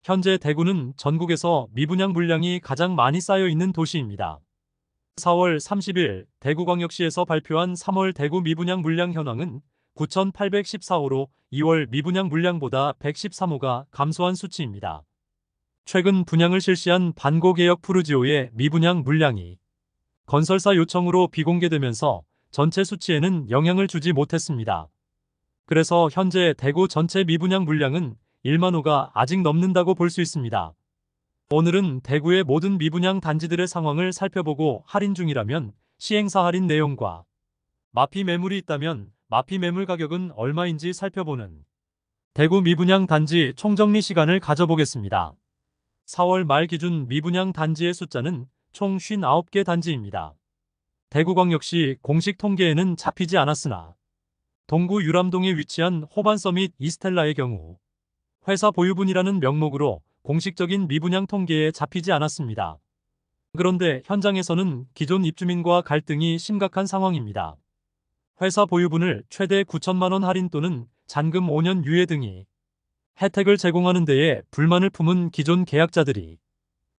현재 대구는 전국에서 미분양 물량이 가장 많이 쌓여 있는 도시입니다. 4월 30일 대구광역시에서 발표한 3월 대구 미분양 물량 현황은 9,814호로 2월 미분양 물량보다 113호가 감소한 수치입니다. 최근 분양을 실시한 반고개역 푸르지오의 미분양 물량이 건설사 요청으로 비공개되면서 전체 수치에는 영향을 주지 못했습니다. 그래서 현재 대구 전체 미분양 물량은 1만 호가 아직 넘는다고 볼 수 있습니다. 오늘은 대구의 모든 미분양 단지들의 상황을 살펴보고 할인 중이라면 시행사 할인 내용과 마피 매물이 있다면 마피 매물 가격은 얼마인지 살펴보는 대구 미분양 단지 총정리 시간을 가져보겠습니다. 4월 말 기준 미분양 단지의 숫자는 총 59개 단지입니다. 대구광역시 공식 통계에는 잡히지 않았으나 동구 유람동에 위치한 호반서밋 이스텔라의 경우 회사 보유분이라는 명목으로 공식적인 미분양 통계에 잡히지 않았습니다. 그런데 현장에서는 기존 입주민과 갈등이 심각한 상황입니다. 회사 보유분을 최대 9천만 원 할인 또는 잔금 5년 유예 등의 혜택을 제공하는 데에 불만을 품은 기존 계약자들이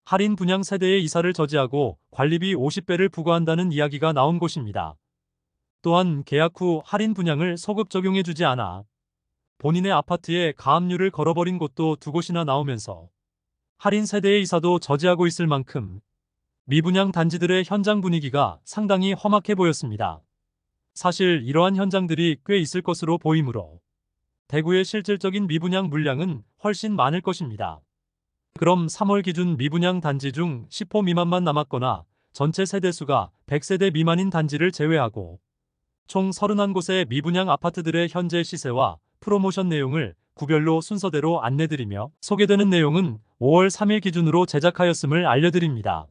할인 분양 세대의 이사를 저지하고 관리비 50배를 부과한다는 이야기가 나온 곳입니다. 또한 계약 후 할인 분양을 소급 적용해주지 않아 본인의 아파트에 가압류를 걸어버린 곳도 두 곳이나 나오면서 할인 세대의 이사도 저지하고 있을 만큼 미분양 단지들의 현장 분위기가 상당히 험악해 보였습니다. 사실 이러한 현장들이 꽤 있을 것으로 보이므로 대구의 실질적인 미분양 물량은 훨씬 많을 것입니다. 그럼 3월 기준 미분양 단지 중 10호 미만만 남았거나 전체 세대수가 100세대 미만인 단지를 제외하고 총 31곳의 미분양 아파트들의 현재 시세와 프로모션 내용을 구별로 순서대로 안내드리며 소개되는 내용은 5월 3일 기준으로 제작하였음을 알려드립니다.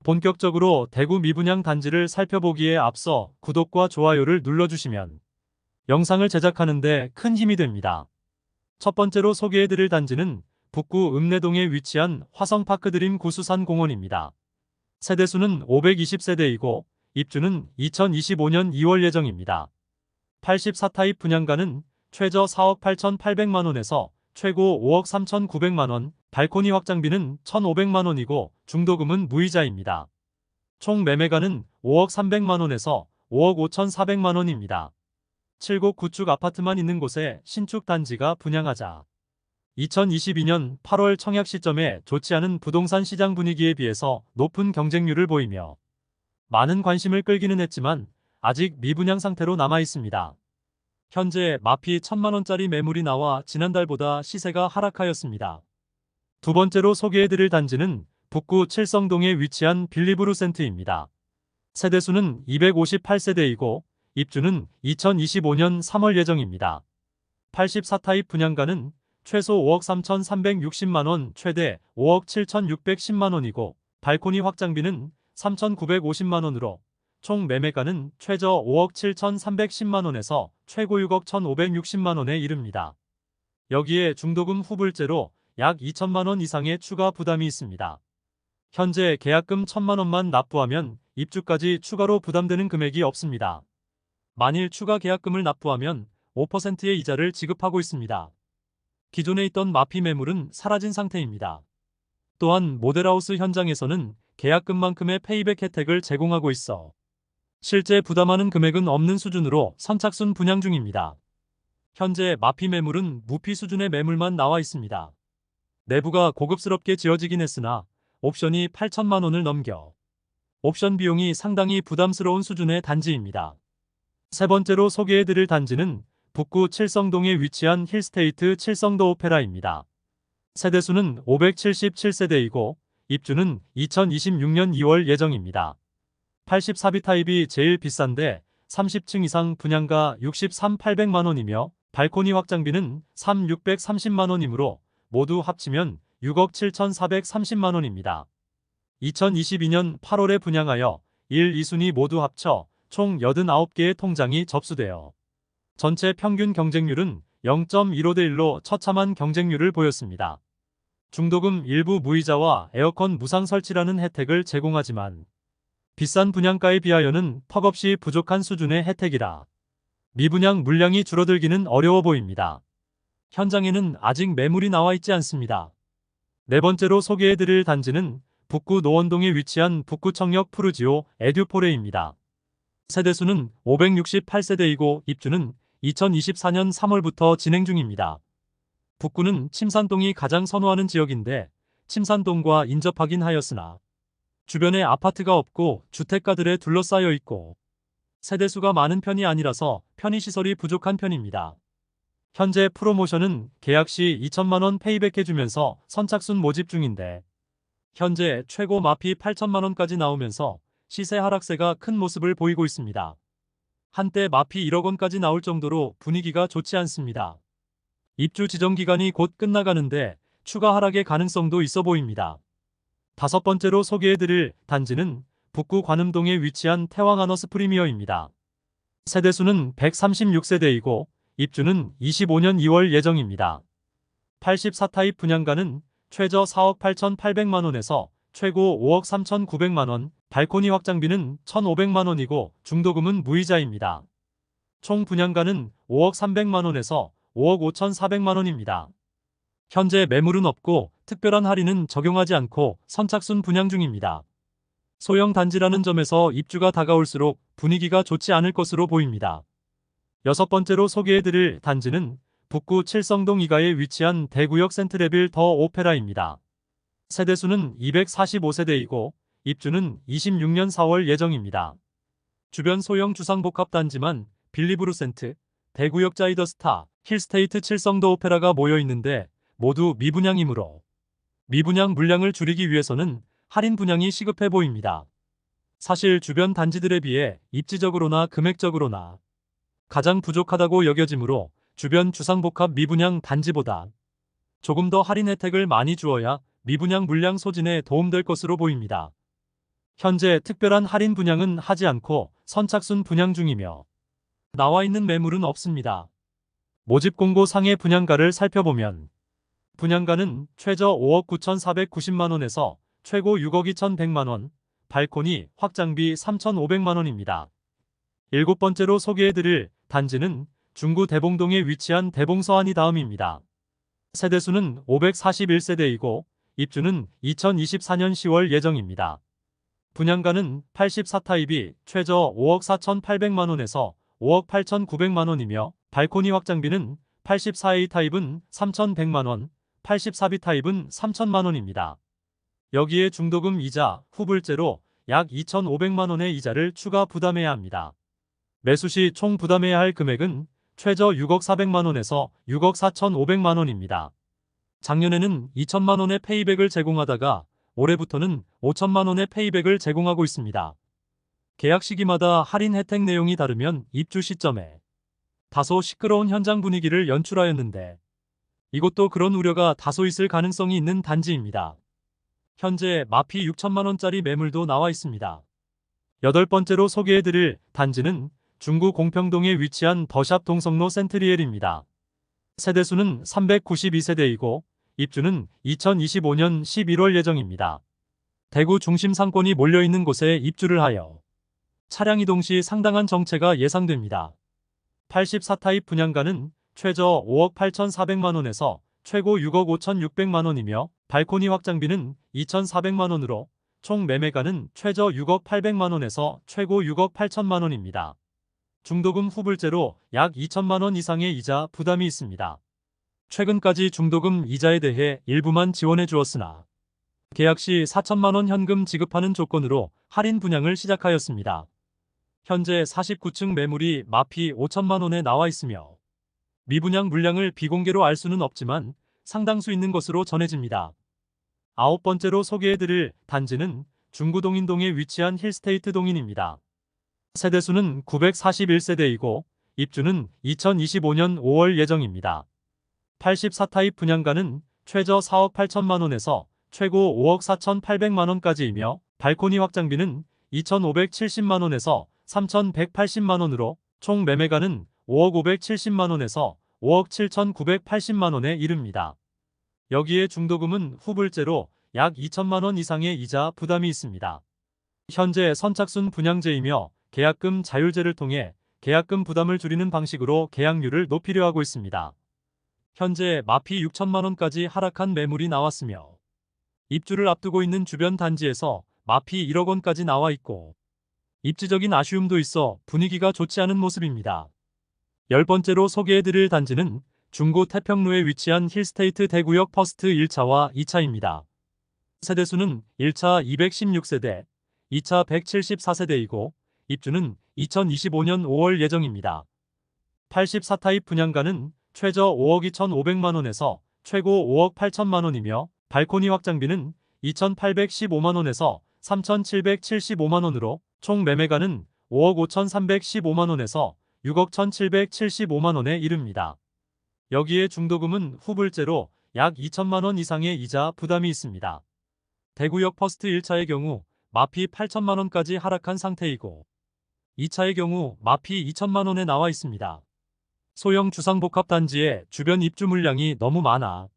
본격적으로 대구 미분양 단지를 살펴보기에 앞서 구독과 좋아요를 눌러주시면 영상을 제작하는 데 큰 힘이 됩니다. 첫 번째로 소개해드릴 단지는 북구 읍내동에 위치한 화성파크드림 구수산공원입니다. 세대수는 520세대이고 입주는 2025년 2월 예정입니다. 84타입 분양가는 최저 4억 8,800만원에서 최고 5억 3,900만원, 발코니 확장비는 1,500만원이고 중도금은 무이자입니다. 총 매매가는 5억 300만원에서 5억 5,400만원입니다. 7곡 구축 아파트만 있는 곳에 신축 단지가 분양하자 2022년 8월 청약 시점에 좋지 않은 부동산 시장 분위기에 비해서 높은 경쟁률을 보이며 많은 관심을 끌기는 했지만 아직 미분양 상태로 남아 있습니다. 현재 마피 1,000만원짜리 매물이 나와 지난달보다 시세가 하락하였습니다. 두 번째로 소개해드릴 단지는 북구 칠성동에 위치한 빌리브루센트입니다. 세대수는 258세대이고 입주는 2025년 3월 예정입니다. 84타입 분양가는 최소 5억 3,360만원, 최대 5억 7,610만원이고 발코니 확장비는 3,950만원으로 총 매매가는 최저 5억 7,310만원에서 최고 6억 1,560만원에 이릅니다. 여기에 중도금 후불제로 약 2천만원 이상의 추가 부담이 있습니다. 현재 계약금 1,000만원만 납부하면 입주까지 추가로 부담되는 금액이 없습니다. 만일 추가 계약금을 납부하면 5%의 이자를 지급하고 있습니다. 기존에 있던 마피 매물은 사라진 상태입니다. 또한 모델하우스 현장에서는 계약금만큼의 페이백 혜택을 제공하고 있어 실제 부담하는 금액은 없는 수준으로 선착순 분양 중입니다. 현재 마피 매물은 무피 수준의 매물만 나와 있습니다. 내부가 고급스럽게 지어지긴 했으나 옵션이 8천만원을 넘겨 옵션 비용이 상당히 부담스러운 수준의 단지입니다. 세 번째로 소개해드릴 단지는 북구 칠성동에 위치한 힐스테이트 칠성도 오페라입니다. 세대수는 577세대이고 입주는 2026년 2월 예정입니다. 84비 타입이 제일 비싼데 30층 이상 분양가 63,800만원이며 발코니 확장비는 3,630만원이므로 모두 합치면 6억 7,430만원입니다. 2022년 8월에 분양하여 1, 2순위 모두 합쳐 총 89개의 통장이 접수되어 전체 평균 경쟁률은 0.15대 1로 처참한 경쟁률을 보였습니다. 중도금 일부 무이자와 에어컨 무상 설치라는 혜택을 제공하지만 비싼 분양가에 비하여는 턱없이 부족한 수준의 혜택이라 미분양 물량이 줄어들기는 어려워 보입니다. 현장에는 아직 매물이 나와 있지 않습니다. 네 번째로 소개해드릴 단지는 북구 노원동에 위치한 북구청역 푸르지오 에듀포레입니다. 세대수는 568세대이고 입주는 2024년 3월부터 진행 중입니다. 북구는 침산동이 가장 선호하는 지역인데 침산동과 인접하긴 하였으나 주변에 아파트가 없고 주택가들에 둘러싸여 있고 세대수가 많은 편이 아니라서 편의시설이 부족한 편입니다. 현재 프로모션은 계약 시 2천만원 페이백해주면서 선착순 모집 중인데 현재 최고 마피 8천만원까지 나오면서 시세 하락세가 큰 모습을 보이고 있습니다. 한때 마피 1억원까지 나올 정도로 분위기가 좋지 않습니다. 입주 지정 기간이 곧 끝나가는데 추가 하락의 가능성도 있어 보입니다. 다섯 번째로 소개해드릴 단지는 북구 관음동에 위치한 태왕아너스 프리미어입니다. 세대수는 136세대이고 입주는 25년 2월 예정입니다. 84타입 분양가는 최저 4억 8,800만원에서 최고 5억 3,900만원, 발코니 확장비는 1,500만원이고 중도금은 무이자입니다. 총 분양가는 5억 300만원에서 5억 5,400만원입니다. 현재 매물은 없고 특별한 할인은 적용하지 않고 선착순 분양 중입니다. 소형 단지라는 점에서 입주가 다가올수록 분위기가 좋지 않을 것으로 보입니다. 여섯 번째로 소개해드릴 단지는 북구 칠성동 이가에 위치한 대구역 센트레빌 더 오페라입니다. 세대수는 245세대이고 입주는 26년 4월 예정입니다. 주변 소형 주상복합단지만 빌리브루센트, 대구역 자이더스타, 힐스테이트 칠성도 오페라가 모여있는데 모두 미분양이므로 미분양 물량을 줄이기 위해서는 할인 분양이 시급해 보입니다. 사실 주변 단지들에 비해 입지적으로나 금액적으로나 가장 부족하다고 여겨지므로 주변 주상복합 미분양 단지보다 조금 더 할인 혜택을 많이 주어야 미분양 물량 소진에 도움될 것으로 보입니다. 현재 특별한 할인 분양은 하지 않고 선착순 분양 중이며 나와 있는 매물은 없습니다. 모집 공고 상의 분양가를 살펴보면 분양가는 최저 5억 9,490만원에서 최고 6억 2,100만원, 발코니 확장비 3,500만원입니다. 일곱 번째로 소개해드릴 단지는 중구 대봉동에 위치한 대봉서안이 다음입니다. 세대수는 541세대이고 입주는 2024년 10월 예정입니다. 분양가는 84타입이 최저 5억 4,800만원에서 5억 8,900만원이며 발코니 확장비는 84A 타입은 3,100만원, 84B 타입은 3,000만원입니다. 여기에 중도금 이자, 후불제로 약 2,500만원의 이자를 추가 부담해야 합니다. 매수 시 총 부담해야 할 금액은 최저 6억 400만원에서 6억 4,500만원입니다. 작년에는 2천만원의 페이백을 제공하다가 올해부터는 5천만원의 페이백을 제공하고 있습니다. 계약 시기마다 할인 혜택 내용이 다르면 입주 시점에 다소 시끄러운 현장 분위기를 연출하였는데 이것도 그런 우려가 다소 있을 가능성이 있는 단지입니다. 현재 마피 6천만원짜리 매물도 나와 있습니다. 여덟 번째로 소개해드릴 단지는 중구 공평동에 위치한 더샵 동성로 센트리엘입니다. 세대수는 392세대이고 입주는 2025년 11월 예정입니다. 대구 중심 상권이 몰려있는 곳에 입주를 하여 차량 이동 시 상당한 정체가 예상됩니다. 84타입 분양가는 최저 5억 8,400만원에서 최고 6억 5,600만원이며 발코니 확장비는 2,400만원으로 총 매매가는 최저 6억 800만원에서 최고 6억 8천만원입니다. 중도금 후불제로 약 2천만원 이상의 이자 부담이 있습니다. 최근까지 중도금 이자에 대해 일부만 지원해 주었으나 계약 시 4천만원 현금 지급하는 조건으로 할인 분양을 시작하였습니다. 현재 49층 매물이 마피 5천만원에 나와 있으며 미분양 물량을 비공개로 알 수는 없지만 상당수 있는 것으로 전해집니다. 아홉 번째로 소개해드릴 단지는 중구 동인동에 위치한 힐스테이트 동인입니다. 세대수는 941세대이고 입주는 2025년 5월 예정입니다. 84타입 분양가는 최저 4억 8천만원에서 최고 5억 4,800만원까지이며 발코니 확장비는 2,570만원에서 3,180만원으로 총 매매가는 5억 570만원에서 5억 7,980만원에 이릅니다. 여기에 중도금은 후불제로 약 2천만원 이상의 이자 부담이 있습니다. 현재 선착순 분양제이며 계약금 자율제를 통해 계약금 부담을 줄이는 방식으로 계약률을 높이려 하고 있습니다. 현재 마피 6천만원까지 하락한 매물이 나왔으며 입주를 앞두고 있는 주변 단지에서 마피 1억 원까지 나와 있고 입지적인 아쉬움도 있어 분위기가 좋지 않은 모습입니다. 10번째로 소개해드릴 단지는 중구 태평로에 위치한 힐스테이트 대구역 퍼스트 1차와 2차입니다. 세대수는 1차 216세대, 2차 174세대이고 입주는 2025년 5월 예정입니다. 84타입 분양가는 최저 5억 2,500만 원에서 최고 5억 8천만 원이며 발코니 확장비는 2,815만 원에서 3,775만 원으로 총 매매가는 5억 5,315만 원에서 6억 1,775만 원에 이릅니다. 여기에 중도금은 후불제로 약 2천만 원 이상의 이자 부담이 있습니다. 대구역 퍼스트 1차의 경우 마피 8천만 원까지 하락한 상태이고 2차의 경우 마피 2천만 원에 나와 있습니다. 소형 주상복합단지의 주변 입주 물량이 너무 많아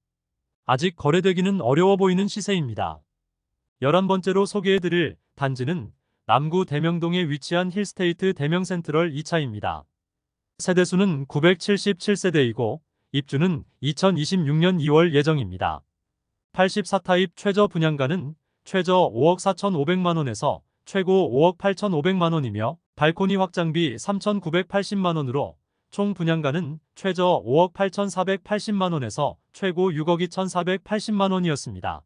아직 거래되기는 어려워 보이는 시세입니다. 11번째로 소개해드릴 단지는 남구 대명동에 위치한 힐스테이트 대명센트럴 2차입니다. 세대수는 977세대이고 입주는 2026년 2월 예정입니다. 84타입 최저 분양가는 최저 5억 4,500만 원에서 최고 5억 8,500만 원이며 발코니 확장비 3,980만 원으로 총 분양가는 최저 5억 8,480만 원에서 최고 6억 2,480만 원이었습니다.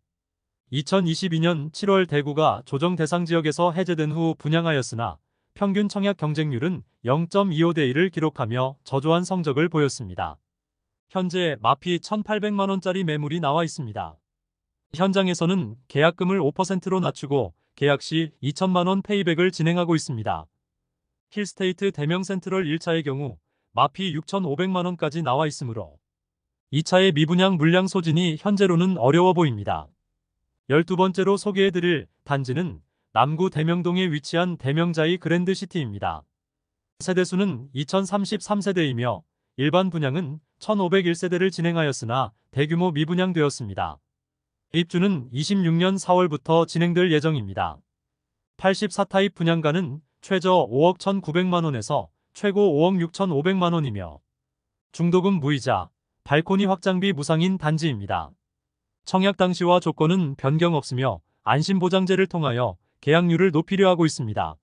2022년 7월 대구가 조정 대상 지역에서 해제된 후 분양하였으나 평균 청약 경쟁률은 0.25대 1을 기록하며 저조한 성적을 보였습니다. 현재 마피 1,800만 원짜리 매물이 나와 있습니다. 현장에서는 계약금을 5%로 낮추고 계약 시 2천만 원 페이백을 진행하고 있습니다. 힐스테이트 대명센트럴 1차의 경우 마피 6,500만 원까지 나와 있으므로 2차의 미분양 물량 소진이 현재로는 어려워 보입니다. 12번째로 소개해드릴 단지는 남구 대명동에 위치한 대명자이 그랜드시티입니다. 세대수는 2033세대이며 일반 분양은 1501세대를 진행하였으나 대규모 미분양되었습니다. 입주는 26년 4월부터 진행될 예정입니다. 84타입 분양가는 최저 5억 1,900만 원에서 최고 5억 6,500만 원이며 중도금 무이자, 발코니 확장비 무상인 단지입니다. 청약 당시와 조건은 변경 없으며 안심보장제를 통하여 계약률을 높이려 하고 있습니다.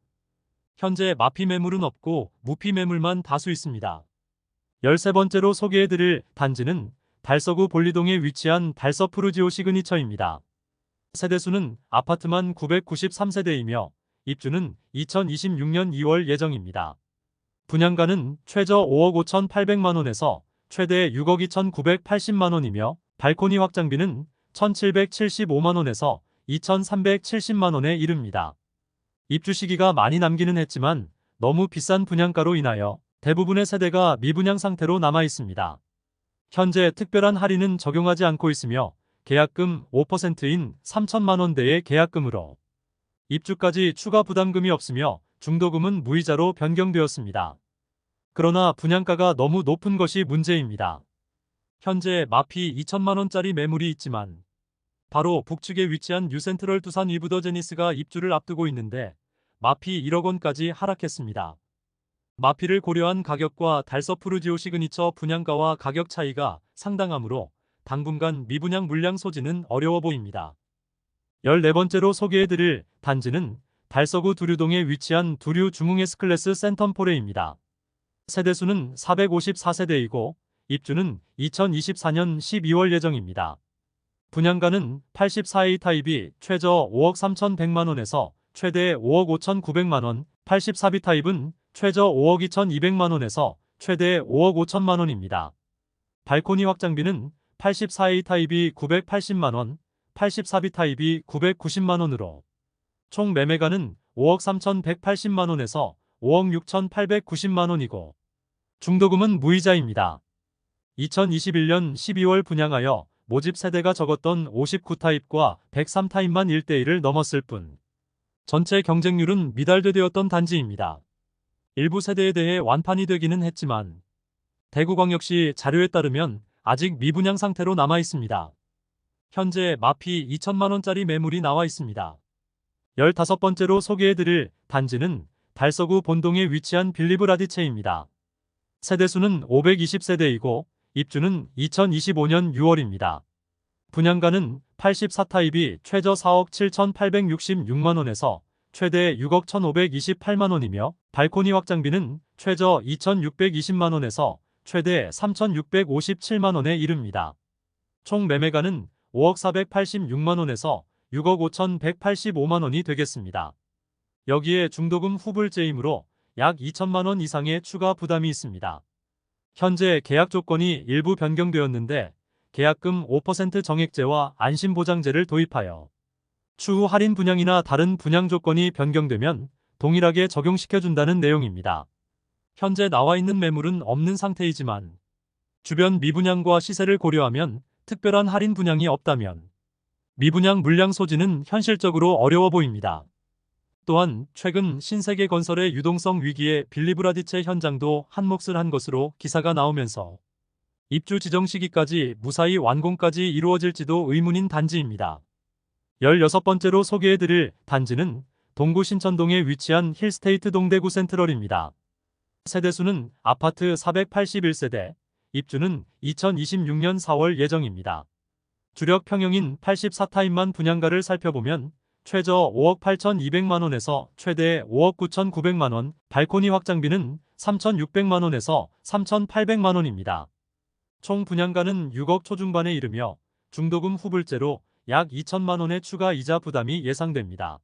현재 마피 매물은 없고 무피 매물만 다수 있습니다. 13번째로 소개해드릴 단지는 달서구 볼리동에 위치한 달서 푸르지오 시그니처입니다. 세대수는 아파트만 993세대이며 입주는 2026년 2월 예정입니다. 분양가는 최저 5억 5,800만 원에서 최대 6억 2,980만 원이며 발코니 확장비는 1,775만 원에서 2,370만 원에 이릅니다. 입주 시기가 많이 남기는 했지만 너무 비싼 분양가로 인하여 대부분의 세대가 미분양 상태로 남아 있습니다. 현재 특별한 할인은 적용하지 않고 있으며 계약금 5%인 3천만 원대의 계약금으로 입주까지 추가 부담금이 없으며 중도금은 무이자로 변경되었습니다. 그러나 분양가가 너무 높은 것이 문제입니다. 현재 마피 2천만 원짜리 매물이 있지만 바로 북측에 위치한 뉴센트럴 두산 위브더 제니스가 입주를 앞두고 있는데 마피 1억 원까지 하락했습니다. 마피를 고려한 가격과 달서 푸르지오 시그니처 분양가와 가격 차이가 상당하므로 당분간 미분양 물량 소진은 어려워 보입니다. 14번째로 소개해드릴 단지는 달서구 두류동에 위치한 두류 중흥 S클래스 센텀포레입니다. 세대수는 454세대이고 입주는 2024년 12월 예정입니다. 분양가는 84A 타입이 최저 5억 3,100만 원에서 최대 5억 5,900만 원, 84B 타입은 최저 5억 2,200만 원에서 최대 5억 5천만 원입니다. 발코니 확장비는 84A 타입이 980만 원, 84B 타입이 990만 원으로 총 매매가는 5억 3,180만 원에서 5억 6,890만 원이고 중도금은 무이자입니다. 2021년 12월 분양하여 모집 세대가 적었던 59타입과 103타입만 1대1을 넘었을 뿐 전체 경쟁률은 미달되었던 단지입니다. 일부 세대에 대해 완판이 되기는 했지만 대구광역시 자료에 따르면 아직 미분양 상태로 남아 있습니다. 현재 마피 2천만 원짜리 매물이 나와 있습니다. 15번째로 소개해드릴 단지는 달서구 본동에 위치한 빌리브 라디체입니다. 세대수는 520세대이고 입주는 2025년 6월입니다. 분양가는 84타입이 최저 4억 7,866만원에서 최대 6억 1,528만원이며 발코니 확장비는 최저 2,620만원에서 최대 3,657만원에 이릅니다. 총 매매가는 5억 486만원에서 6억 5,185만원이 되겠습니다. 여기에 중도금 후불제이므로 약 2천만원 이상의 추가 부담이 있습니다. 현재 계약 조건이 일부 변경되었는데 계약금 5% 정액제와 안심보장제를 도입하여 추후 할인 분양이나 다른 분양 조건이 변경되면 동일하게 적용시켜준다는 내용입니다. 현재 나와 있는 매물은 없는 상태이지만 주변 미분양과 시세를 고려하면 특별한 할인 분양이 없다면 미분양 물량 소지는 현실적으로 어려워 보입니다. 또한 최근 신세계건설의 유동성 위기에 빌리브라디체 현장도 한몫을 한 것으로 기사가 나오면서 입주 지정 시기까지 무사히 완공까지 이루어질지도 의문인 단지입니다. 16번째로 소개해드릴 단지는 동구 신천동에 위치한 힐스테이트 동대구 센트럴입니다. 세대수는 아파트 481세대, 입주는 2026년 4월 예정입니다. 주력 평형인 84타입만 분양가를 살펴보면 최저 5억 8,200만원에서 최대 5억 9,900만원, 발코니 확장비는 3,600만원에서 3,800만원입니다. 총 분양가는 6억 초중반에 이르며 중도금 후불제로 약 2천만원의 추가 이자 부담이 예상됩니다.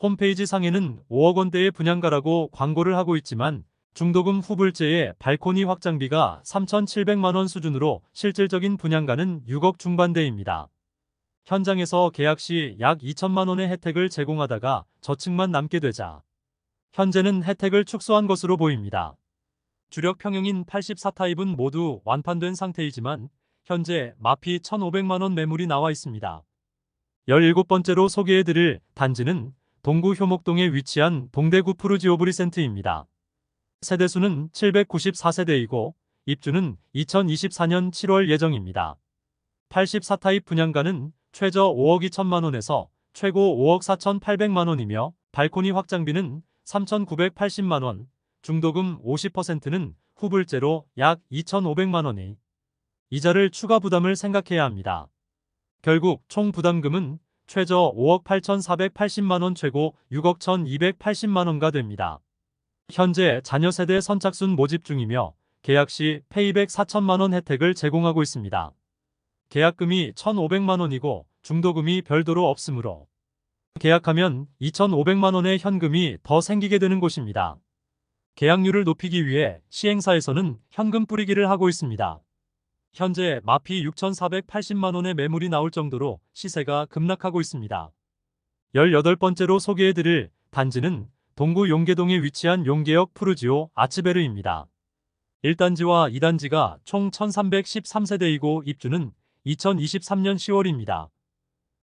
홈페이지 상에는 5억 원대의 분양가라고 광고를 하고 있지만 중도금 후불제에 발코니 확장비가 3,700만원 수준으로 실질적인 분양가는 6억 중반대입니다. 현장에서 계약 시 약 2천만원의 혜택을 제공하다가 저층만 남게 되자 현재는 혜택을 축소한 것으로 보입니다. 주력 평형인 84타입은 모두 완판된 상태이지만 현재 마피 1,500만원 매물이 나와 있습니다. 17번째로 소개해드릴 단지는 동구 효목동에 위치한 동대구 푸르지오브리센트입니다. 세대수는 794세대이고 입주는 2024년 7월 예정입니다. 84타입 분양가는 최저 5억 2천만원에서 최고 5억 4,800만원이며 발코니 확장비는 3,980만원, 중도금 50%는 후불제로 약 2,500만원이 이자를 추가 부담을 생각해야 합니다. 결국 총 부담금은 최저 5억 8,480만원 최고 6억 1,280만원가 됩니다. 현재 자녀 세대 선착순 모집 중이며 계약 시 페이백 4천만원 혜택을 제공하고 있습니다. 계약금이 1,500만원이고 중도금이 별도로 없으므로 계약하면 2,500만원의 현금이 더 생기게 되는 곳입니다. 계약률을 높이기 위해 시행사에서는 현금 뿌리기를 하고 있습니다. 현재 마피 6,480만원의 매물이 나올 정도로 시세가 급락하고 있습니다. 18번째로 소개해드릴 단지는 동구 용계동에 위치한 용계역 푸르지오 아츠베르입니다. 1단지와 2단지가 총 1,313세대이고 입주는 2023년 10월입니다.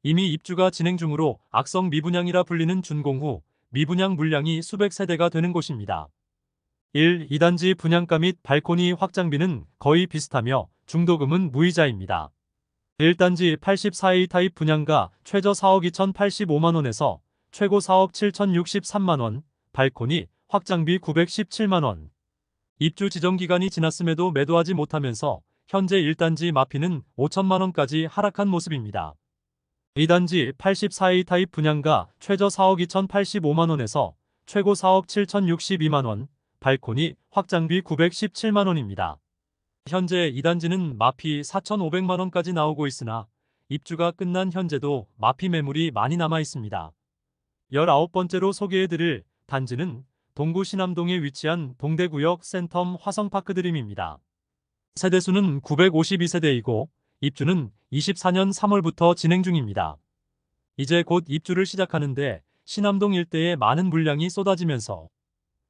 이미 입주가 진행 중으로 악성 미분양이라 불리는 준공후 미분양 물량이 수백 세대가 되는 곳입니다. 1, 2단지 분양가 및 발코니 확장비는 거의 비슷하며 중도금은 무이자입니다. 1단지 84A 타입 분양가 최저 4억 2,085만원에서 최고 4억 7,063만원, 발코니 확장비 917만원. 입주 지정 기간이 지났음에도 매도하지 못하면서 현재 1단지 마피는 5천만원까지 하락한 모습입니다. 2단지 84A 타입 분양가 최저 4억 2,085만원에서 최고 4억 7,062만원, 발코니 확장비 917만원입니다. 현재 2단지는 마피 4,500만원까지 나오고 있으나 입주가 끝난 현재도 마피 매물이 많이 남아 있습니다. 19번째로 소개해드릴 단지는 동구 신암동에 위치한 동대구역 센텀 화성파크드림입니다. 세대수는 952세대이고 입주는 24년 3월부터 진행 중입니다. 이제 곧 입주를 시작하는데 신암동 일대에 많은 물량이 쏟아지면서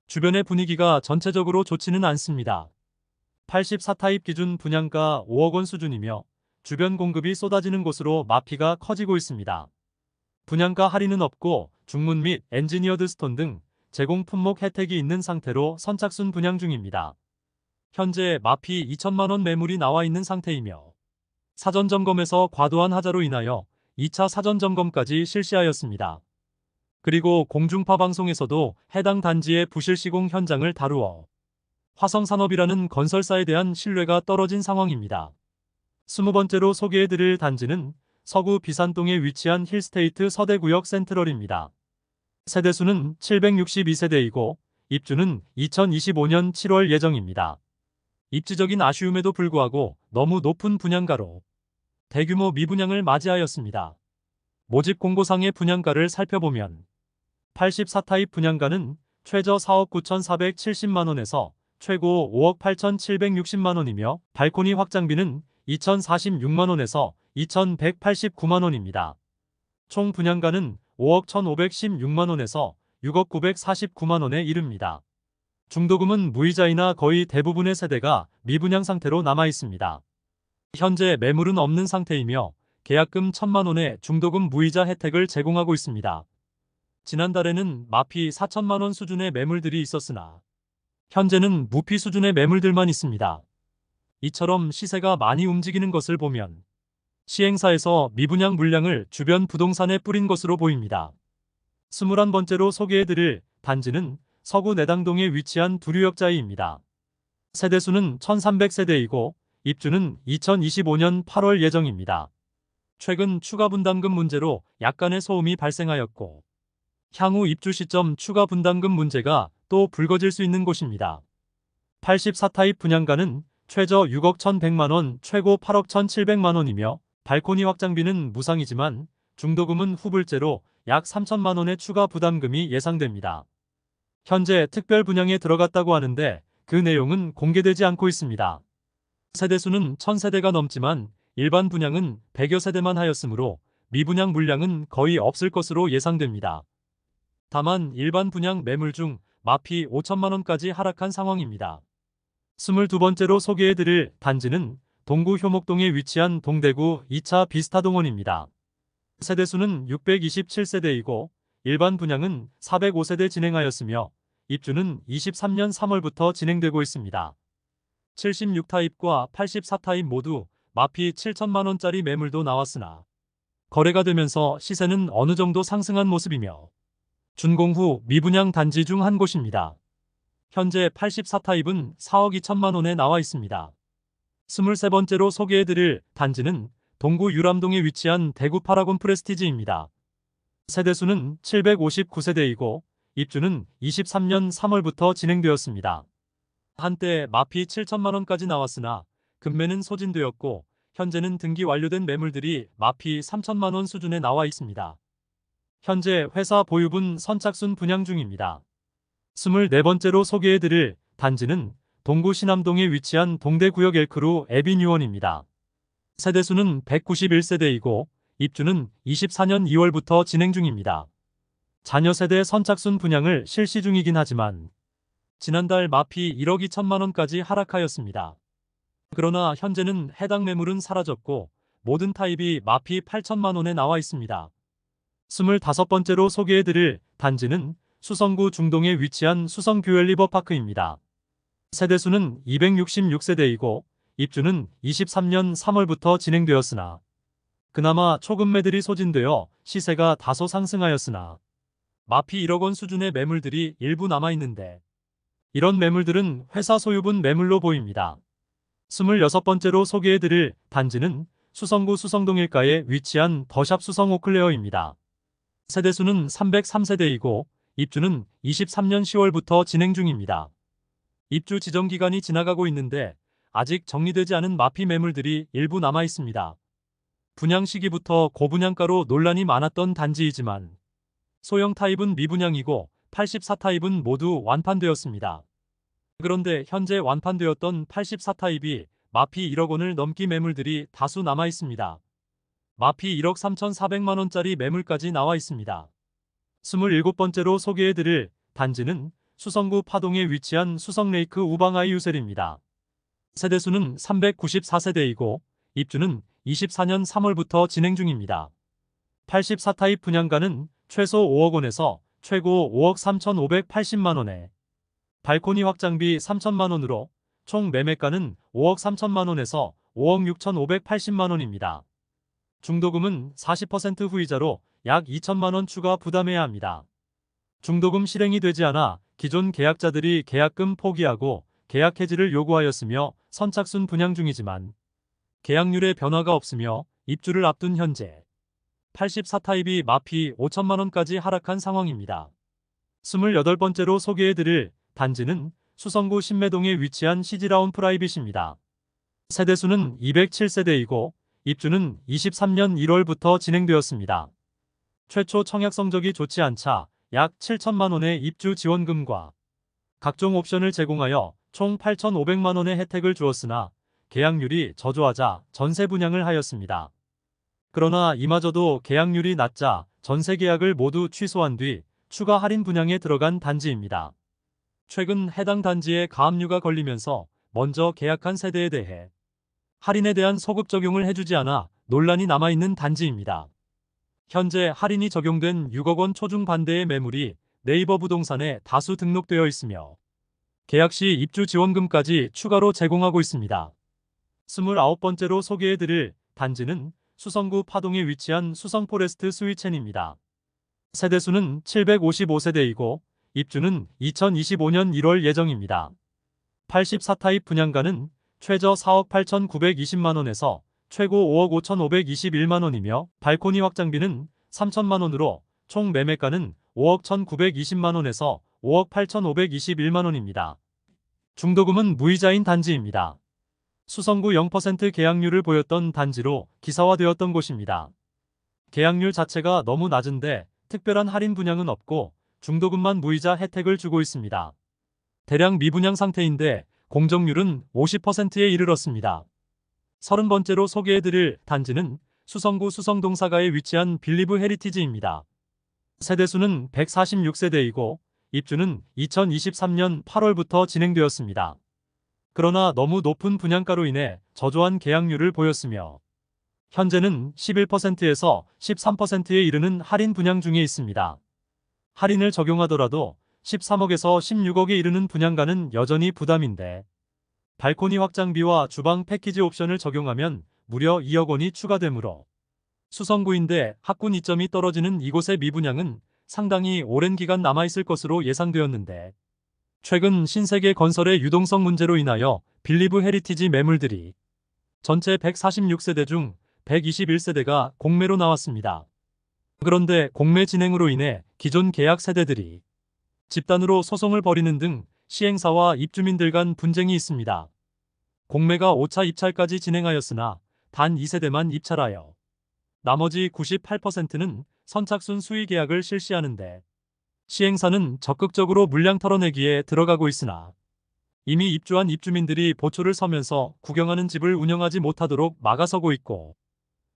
주변의 분위기가 전체적으로 좋지는 않습니다. 84타입 기준 분양가 5억 원 수준이며 주변 공급이 쏟아지는 곳으로 마피가 커지고 있습니다. 분양가 할인은 없고 중문 및 엔지니어드 스톤 등 제공 품목 혜택이 있는 상태로 선착순 분양 중입니다. 현재 마피 2천만원 매물이 나와 있는 상태이며 사전점검에서 과도한 하자로 인하여 2차 사전점검까지 실시하였습니다. 그리고 공중파 방송에서도 해당 단지의 부실 시공 현장을 다루어 화성산업이라는 건설사에 대한 신뢰가 떨어진 상황입니다. 20번째로 소개해드릴 단지는 서구 비산동에 위치한 힐스테이트 서대구역 센트럴입니다. 세대수는 762세대이고 입주는 2025년 7월 예정입니다. 입지적인 아쉬움에도 불구하고 너무 높은 분양가로 대규모 미분양을 맞이하였습니다. 모집 공고상의 분양가를 살펴보면 84타입 분양가는 최저 4억 9,470만원에서 최고 5억 8,760만원이며 발코니 확장비는 2,046만원에서 2,189만원입니다. 총 분양가는 5억 1,516만원에서 6억 949만원에 이릅니다. 중도금은 무이자이나 거의 대부분의 세대가 미분양 상태로 남아 있습니다. 현재 매물은 없는 상태이며 계약금 1,000만원의 중도금 무이자 혜택을 제공하고 있습니다. 지난달에는 마피 4천만원 수준의 매물들이 있었으나 현재는 무피 수준의 매물들만 있습니다. 이처럼 시세가 많이 움직이는 것을 보면 시행사에서 미분양 물량을 주변 부동산에 뿌린 것으로 보입니다. 21번째로 소개해드릴 단지는 서구 내당동에 위치한 두류역자이입니다. 세대수는 1300세대이고 입주는 2025년 8월 예정입니다. 최근 추가 분담금 문제로 약간의 소음이 발생하였고 향후 입주 시점 추가 분담금 문제가 또 불거질 수 있는 곳입니다. 84타입 분양가는 최저 6억 1,100만원, 최고 8억 1,700만원이며 발코니 확장비는 무상이지만 중도금은 후불제로 약 3천만원의 추가 부담금이 예상됩니다. 현재 특별 분양에 들어갔다고 하는데 그 내용은 공개되지 않고 있습니다. 세대수는 1000세대가 넘지만 일반 분양은 100여 세대만 하였으므로 미분양 물량은 거의 없을 것으로 예상됩니다. 다만 일반 분양 매물 중 마피 5천만원까지 하락한 상황입니다. 22번째로 소개해드릴 단지는 동구 효목동에 위치한 동대구 2차 비스타동원입니다. 세대수는 627세대이고 일반 분양은 405세대 진행하였으며 입주는 23년 3월부터 진행되고 있습니다. 76타입과 84타입 모두 마피 7천만원짜리 매물도 나왔으나 거래가 되면서 시세는 어느 정도 상승한 모습이며 준공 후 미분양 단지 중 한 곳입니다. 현재 84타입은 4억 2천만원에 나와 있습니다. 23번째로 소개해드릴 단지는 동구 유람동에 위치한 대구 파라곤 프레스티지입니다. 세대수는 759세대이고 입주는 23년 3월부터 진행되었습니다. 한때 마피 7천만원까지 나왔으나 급매는 소진되었고 현재는 등기 완료된 매물들이 마피 3천만원 수준에 나와 있습니다. 현재 회사 보유분 선착순 분양 중입니다. 24번째로 소개해드릴 단지는 동구 신암동에 위치한 동대구역 엘크루 에비뉴원입니다. 세대수는 191세대이고 입주는 24년 2월부터 진행 중입니다. 자녀 세대 선착순 분양을 실시 중이긴 하지만 지난달 마피 1억 2천만원까지 하락하였습니다. 그러나 현재는 해당 매물은 사라졌고 모든 타입이 마피 8천만원에 나와 있습니다. 25번째로 소개해드릴 단지는 수성구 중동에 위치한 수성뷰엘 리버파크입니다. 세대수는 266세대이고 입주는 23년 3월부터 진행되었으나 그나마 초급매들이 소진되어 시세가 다소 상승하였으나 마피 1억원 수준의 매물들이 일부 남아있는데 이런 매물들은 회사 소유분 매물로 보입니다. 26번째로 소개해드릴 단지는 수성구 수성동일가에 위치한 더샵 수성 오클레어입니다. 세대수는 303세대이고 입주는 23년 10월부터 진행 중입니다. 입주 지정 기간이 지나가고 있는데 아직 정리되지 않은 마피 매물들이 일부 남아 있습니다. 분양 시기부터 고분양가로 논란이 많았던 단지이지만 소형 타입은 미분양이고 84타입은 모두 완판되었습니다. 그런데 현재 완판되었던 84타입이 마피 1억원을 넘기 매물들이 다수 남아 있습니다. 마피 1억 3,400만원짜리 매물까지 나와 있습니다. 27번째로 소개해드릴 단지는 수성구 파동에 위치한 수성레이크 우방아이 유셀입니다. 세대수는 394세대이고 입주는 24년 3월부터 진행 중입니다. 84타입 분양가는 최소 5억원에서 최고 5억 3,580만원에 발코니 확장비 3천만원으로 총 매매가는 5억 3천만원에서 5억 6,580만원입니다. 중도금은 40% 후이자로 약 2천만원 추가 부담해야 합니다. 중도금 실행이 되지 않아 기존 계약자들이 계약금 포기하고 계약 해지를 요구하였으며 선착순 분양 중이지만 계약률에 변화가 없으며 입주를 앞둔 현재 84타입이 마피 5천만 원까지 하락한 상황입니다. 28번째로 소개해드릴 단지는 수성구 신매동에 위치한 시지라운 프라이빗입니다. 세대수는 207세대이고 입주는 23년 1월부터 진행되었습니다. 최초 청약 성적이 좋지 않자 약 7천만 원의 입주 지원금과 각종 옵션을 제공하여 총 8,500만 원의 혜택을 주었으나 계약률이 저조하자 전세 분양을 하였습니다. 그러나 이마저도 계약률이 낮자 전세 계약을 모두 취소한 뒤 추가 할인 분양에 들어간 단지입니다. 최근 해당 단지에 가압류가 걸리면서 먼저 계약한 세대에 대해 할인에 대한 소급 적용을 해주지 않아 논란이 남아있는 단지입니다. 현재 할인이 적용된 6억 원 초중 반대의 매물이 네이버 부동산에 다수 등록되어 있으며 계약 시 입주 지원금까지 추가로 제공하고 있습니다. 29번째로 소개해드릴 단지는 수성구 파동에 위치한 수성포레스트 스위첸입니다. 세대수는 755세대이고 입주는 2025년 1월 예정입니다. 84타입 분양가는 최저 4억 8,920만 원에서 최고 5억 5,521만 원이며 발코니 확장비는 3천만 원으로 총 매매가는 5억 1,920만 원에서 5억 8,521만 원입니다. 중도금은 무이자인 단지입니다. 수성구 0% 계약률을 보였던 단지로 기사화되었던 곳입니다. 계약률 자체가 너무 낮은데 특별한 할인 분양은 없고 중도금만 무이자 혜택을 주고 있습니다. 대량 미분양 상태인데 공정률은 50%에 이르렀습니다. 30번째로 소개해드릴 단지는 수성구 수성동사가에 위치한 빌리브 헤리티지입니다. 세대수는 146세대이고 입주는 2023년 8월부터 진행되었습니다. 그러나 너무 높은 분양가로 인해 저조한 계약률을 보였으며 현재는 11%에서 13%에 이르는 할인 분양 중에 있습니다. 할인을 적용하더라도 13억에서 16억에 이르는 분양가는 여전히 부담인데 발코니 확장비와 주방 패키지 옵션을 적용하면 무려 2억 원이 추가되므로 수성구인데 학군 이점이 떨어지는 이곳의 미분양은 상당히 오랜 기간 남아있을 것으로 예상되었는데 최근 신세계 건설의 유동성 문제로 인하여 빌리브 헤리티지 매물들이 전체 146세대 중 121세대가 공매로 나왔습니다. 그런데 공매 진행으로 인해 기존 계약 세대들이 집단으로 소송을 벌이는 등 시행사와 입주민들 간 분쟁이 있습니다. 공매가 5차 입찰까지 진행하였으나 단 2세대만 입찰하여 나머지 98%는 선착순 수의 계약을 실시하는데 시행사는 적극적으로 물량 털어내기에 들어가고 있으나 이미 입주한 입주민들이 보초를 서면서 구경하는 집을 운영하지 못하도록 막아서고 있고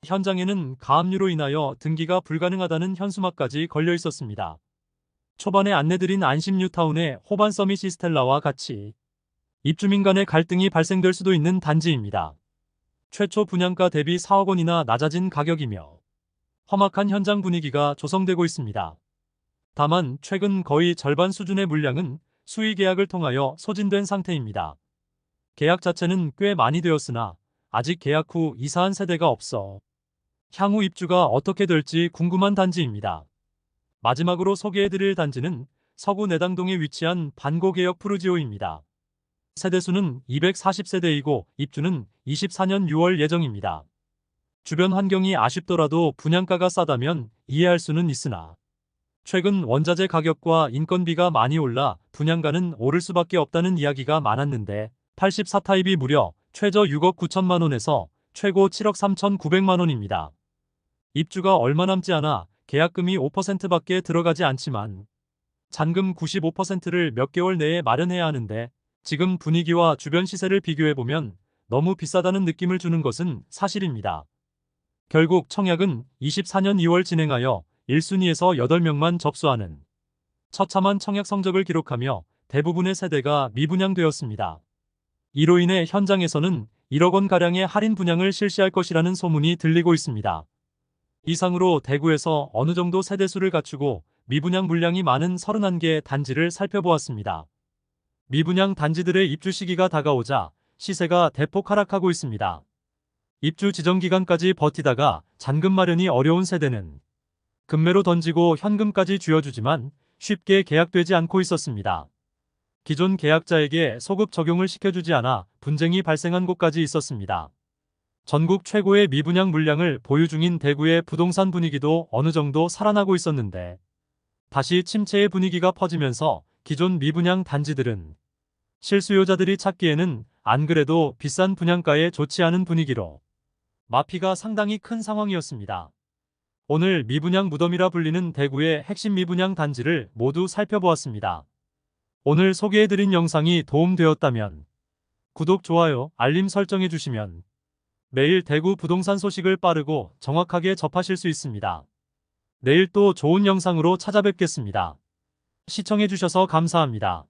현장에는 가압류로 인하여 등기가 불가능하다는 현수막까지 걸려 있었습니다. 초반에 안내드린 안심 뉴타운의 호반 서밋 시스텔라와 같이 입주민 간의 갈등이 발생될 수도 있는 단지입니다. 최초 분양가 대비 4억 원이나 낮아진 가격이며 험악한 현장 분위기가 조성되고 있습니다. 다만 최근 거의 절반 수준의 물량은 수의 계약을 통하여 소진된 상태입니다. 계약 자체는 꽤 많이 되었으나 아직 계약 후 이사한 세대가 없어 향후 입주가 어떻게 될지 궁금한 단지입니다. 마지막으로 소개해드릴 단지는 서구 내당동에 위치한 반고개역 푸르지오입니다. 세대수는 240세대이고 입주는 24년 6월 예정입니다. 주변 환경이 아쉽더라도 분양가가 싸다면 이해할 수는 있으나 최근 원자재 가격과 인건비가 많이 올라 분양가는 오를 수밖에 없다는 이야기가 많았는데 84타입이 무려 최저 6억 9천만 원에서 최고 7억 3,900만 원입니다. 입주가 얼마 남지 않아 계약금이 5%밖에 들어가지 않지만 잔금 95%를 몇 개월 내에 마련해야 하는데 지금 분위기와 주변 시세를 비교해보면 너무 비싸다는 느낌을 주는 것은 사실입니다. 결국 청약은 24년 2월 진행하여 1순위에서 8명만 접수하는 처참한 청약 성적을 기록하며 대부분의 세대가 미분양되었습니다. 이로 인해 현장에서는 1억 원가량의 할인 분양을 실시할 것이라는 소문이 들리고 있습니다. 이상으로 대구에서 어느 정도 세대수를 갖추고 미분양 물량이 많은 31개 단지를 살펴보았습니다. 미분양 단지들의 입주 시기가 다가오자 시세가 대폭 하락하고 있습니다. 입주 지정 기간까지 버티다가 잔금 마련이 어려운 세대는 금매로 던지고 현금까지 쥐어주지만 쉽게 계약되지 않고 있었습니다. 기존 계약자에게 소급 적용을 시켜주지 않아 분쟁이 발생한 곳까지 있었습니다. 전국 최고의 미분양 물량을 보유 중인 대구의 부동산 분위기도 어느 정도 살아나고 있었는데 다시 침체의 분위기가 퍼지면서 기존 미분양 단지들은 실수요자들이 찾기에는 안 그래도 비싼 분양가에 좋지 않은 분위기로 마피가 상당히 큰 상황이었습니다. 오늘 미분양 무덤이라 불리는 대구의 핵심 미분양 단지를 모두 살펴보았습니다. 오늘 소개해드린 영상이 도움되었다면 구독, 좋아요, 알림 설정해 주시면 매일 대구 부동산 소식을 빠르고 정확하게 접하실 수 있습니다. 내일 또 좋은 영상으로 찾아뵙겠습니다. 시청해 주셔서 감사합니다.